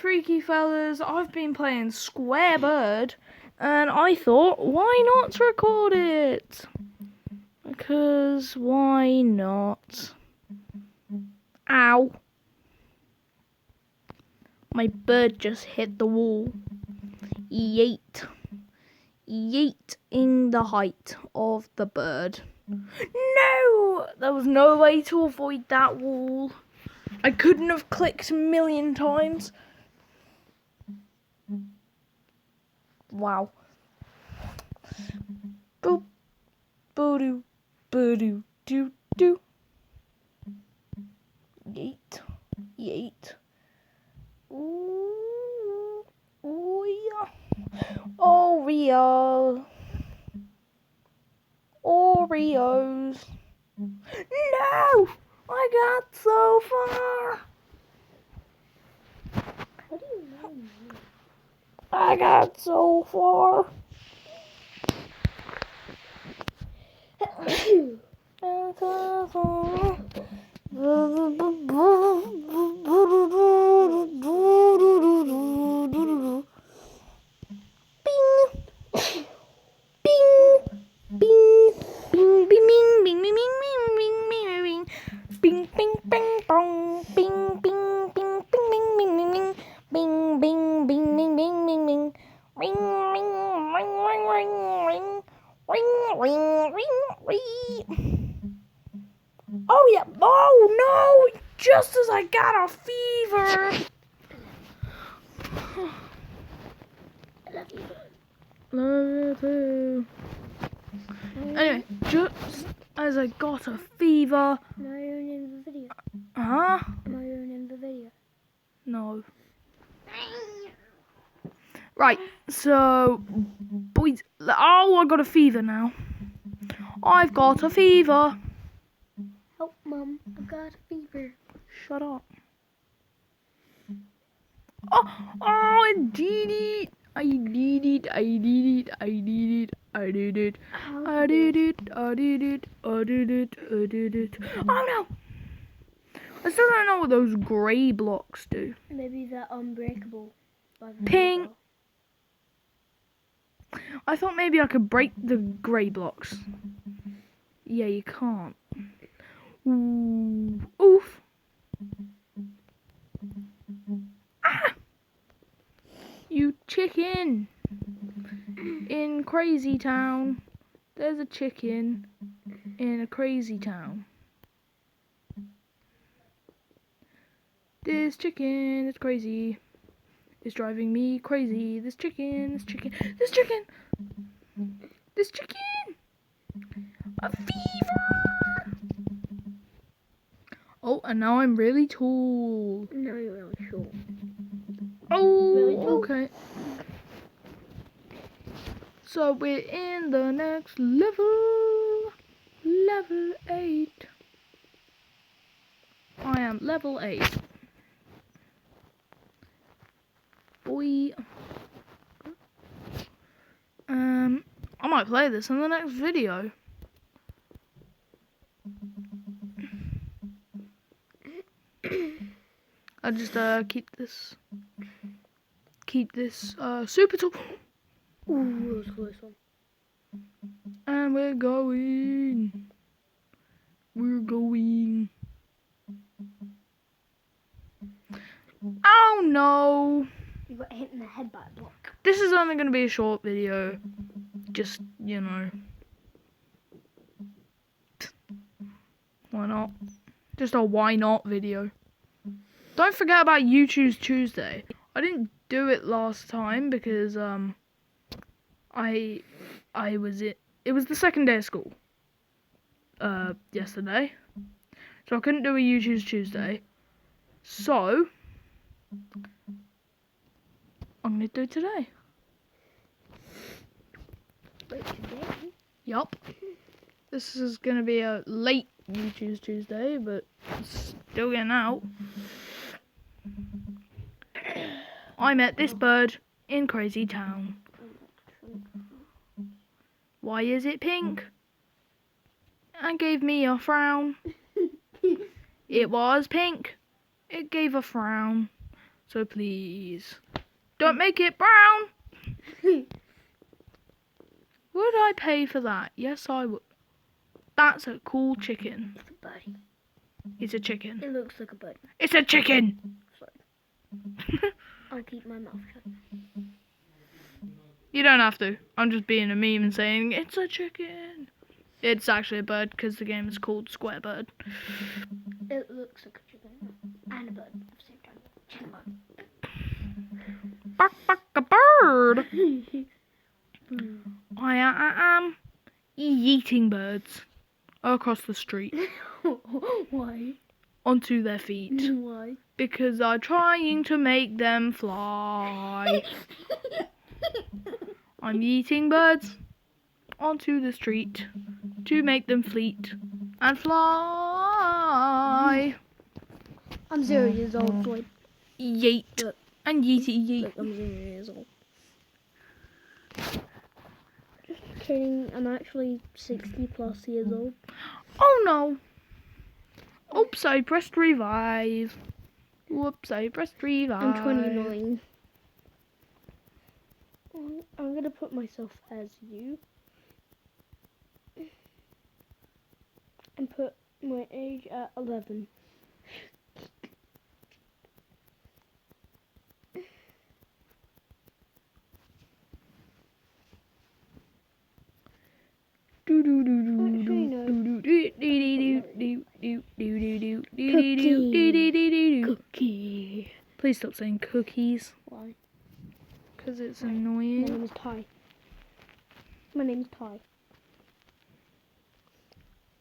freaky fellas, I've been playing Square Bird, and I thought, why not record it? Because why not? Ow. My bird just hit the wall. Yeet. Yeeting the height of the bird. No! There was no way to avoid that wall. I couldn't have clicked a million times. Wow. Boop. Boo-doo. Boo-doo. Doo-doo. Yeet. Yeet. Ooh. Ooh, yeah. Oreo. Oreos. No! I got so far. What do you mean? I got so far. Oh yeah! Oh no! Just as I got a fever. I love you. Love you too. Anyway, just as I got a fever. Am I ruining the video? Huh? Am I ruining the video? No. Right, so, boys, oh, I got a fever now. I've got a fever. Help, Mum. I've got a fever. Shut up. Oh, I did it. I did it. I did it. I did it. I did it. I did it. I did it. I did it. I did it. Oh no. I still don't know what those grey blocks do. Maybe they're unbreakable. By the Ping. people. I thought maybe I could break the grey blocks. Yeah, you can't. Ooh. Oof. Ah! You chicken. In Crazy Town. There's a chicken in a crazy town. This chicken is crazy. It's driving me crazy. This chicken, this chicken, this chicken, this chicken. A fever. Oh, and now I'm really tall. No, you're really short. Oh, Really tall. okay. So we're in the next level. Level 8. I am level 8. Boy. I might play this in the next video. I just keep this super tall. Ooh, that was a close one. And we're going. We're going. Oh no. You got hit in the head by a block. This is only going to be a short video. Just, you know. Why not? Just a why not video. Don't forget about You Choose Tuesday. I didn't do it last time because it was the second day of school. Yesterday. So I couldn't do a You Choose Tuesday. So I'm gonna do it today. Wait, today? Yup. This is gonna be a late You Choose Tuesday, but it's still getting out. I met this bird in Crazy Town. Why is it pink? And gave me a frown. It was pink. It gave a frown. So please, don't make it brown. Would I pay for that? Yes, I would. That's a cool chicken. It's a bird. It's a chicken. It looks like a bird. It's a chicken. Sorry. I'll keep my mouth shut. You don't have to. I'm just being a meme and saying it's a chicken. It's actually a bird because the game is called Square Bird. It looks like a chicken and a bird at the same time. Chicken bird. Bark, bark, a bird. I am eating birds across the street Why? onto their feet Why? because I'm trying to make them fly. I'm eating birds onto the street to make them fleet and fly. I'm 0 years old, so Yeet Look. and yeety yeet. look, I'm 0 years old. Just kidding, I'm actually 60 plus years old. Oh no. Oops, I pressed revive. Whoops, I pressed revive. I'm 29. I'm gonna put myself as you. And put my age at 11. Cookie. Please stop saying cookies, Why? because it's My annoying. name is Ty. My name is Ty.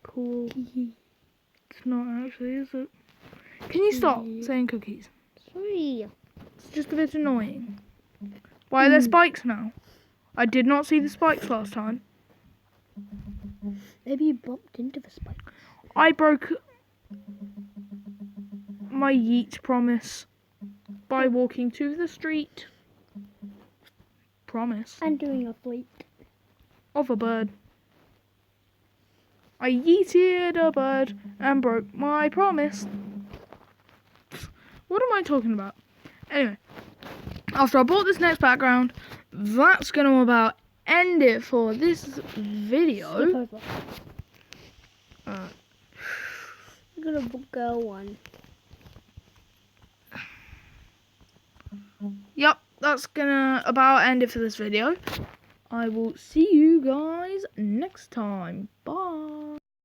Cool. It's not actually, is it? Can you stop saying cookies? Sorry. It's just a bit annoying. Why are there spikes now? I did not see the spikes last time. Maybe you bumped into the spike. I broke my yeet promise by walking to the street. Promise And doing a flip. of a bird. I yeeted a bird and broke my promise. What am I talking about? Anyway, after I bought this next background, that's going to about end it for this video. Skip over. I'm gonna go one. Yep, that's gonna about end it for this video. I will see you guys next time.